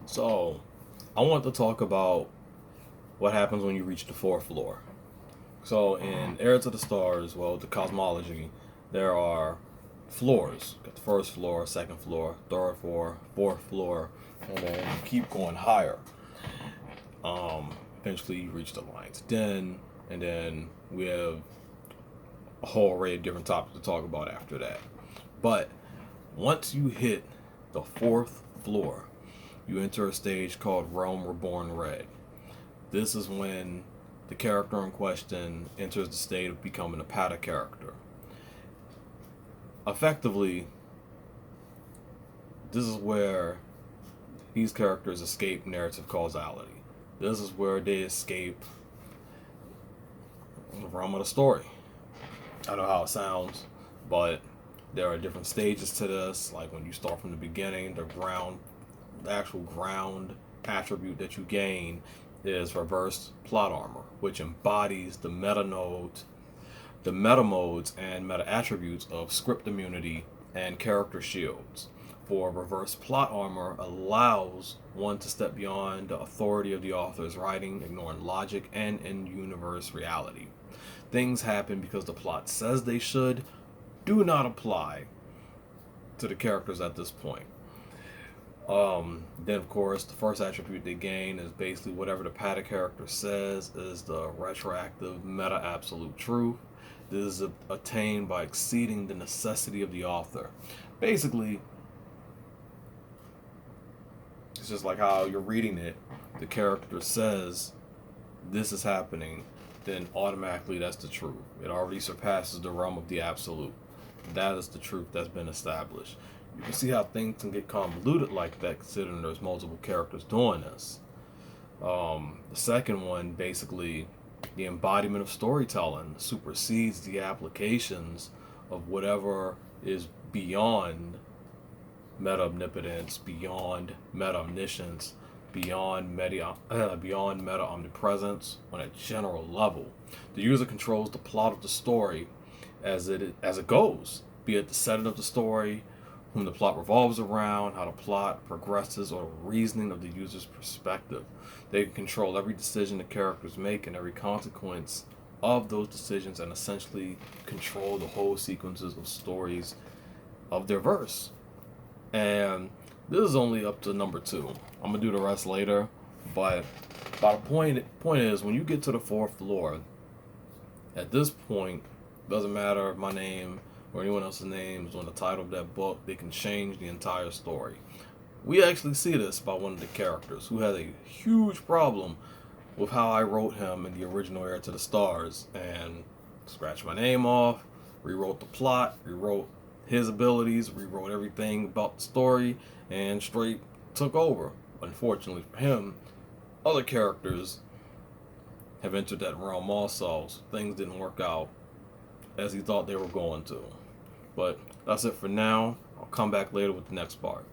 So, I want to talk about what happens when you reach the fourth floor. So, in Heir to the Stars, well, the cosmology, there are floors. Got the first floor, second floor, third floor, fourth floor, and then you keep going higher. Eventually, you reach the Lion's Den, and then we have a whole array of different topics to talk about after that. But once you hit the fourth floor, you enter a stage called Realm Reborn Red. This is when the character in question enters the state of becoming a Pata character. Effectively, this is where these characters escape narrative causality. This is where they escape the realm of the story. I know how it sounds, but there are different stages to this. Like when you start from the beginning, the actual ground attribute that you gain is reverse plot armor, which embodies the meta modes and meta attributes of script immunity and character shields. For reverse plot armor allows one to step beyond the authority of the author's writing, ignoring logic and in-universe reality. Things happen because the plot says they should, do not apply to the characters at this point. Then, of course, the first attribute they gain is basically whatever the Pata character says is the retroactive meta absolute truth. This is attained by exceeding the necessity of the author. Basically, it's just like how you're reading it. The character says this is happening, then automatically that's the truth. It already surpasses the realm of the absolute. That is the truth that's been established. You can see how things can get convoluted like that, considering there's multiple characters doing this. The second one, basically, the embodiment of storytelling supersedes the applications of whatever is beyond meta omnipotence, beyond meta omniscience, beyond meta omnipresence on a general level. The user controls the plot of the story as it goes, be it the setting of the story, whom the plot revolves around, how the plot progresses, or the reasoning of the user's perspective. They can control every decision the characters make and every consequence of those decisions, and essentially control the whole sequences of stories of their verse. And this is only up to number 2. I'm gonna do the rest later, but by the point is, when you get to the fourth floor, at this point, doesn't matter if my name or anyone else's name is on the title of that book, they can change the entire story. We actually see this by one of the characters who had a huge problem with how I wrote him in the original Heir to the Stars, and scratched my name off, rewrote the plot, rewrote his abilities, rewrote everything about the story, and straight took over. Unfortunately for him, other characters have entered that realm also, so things didn't work out as he thought they were going to. But that's it for now. I'll come back later with the next part.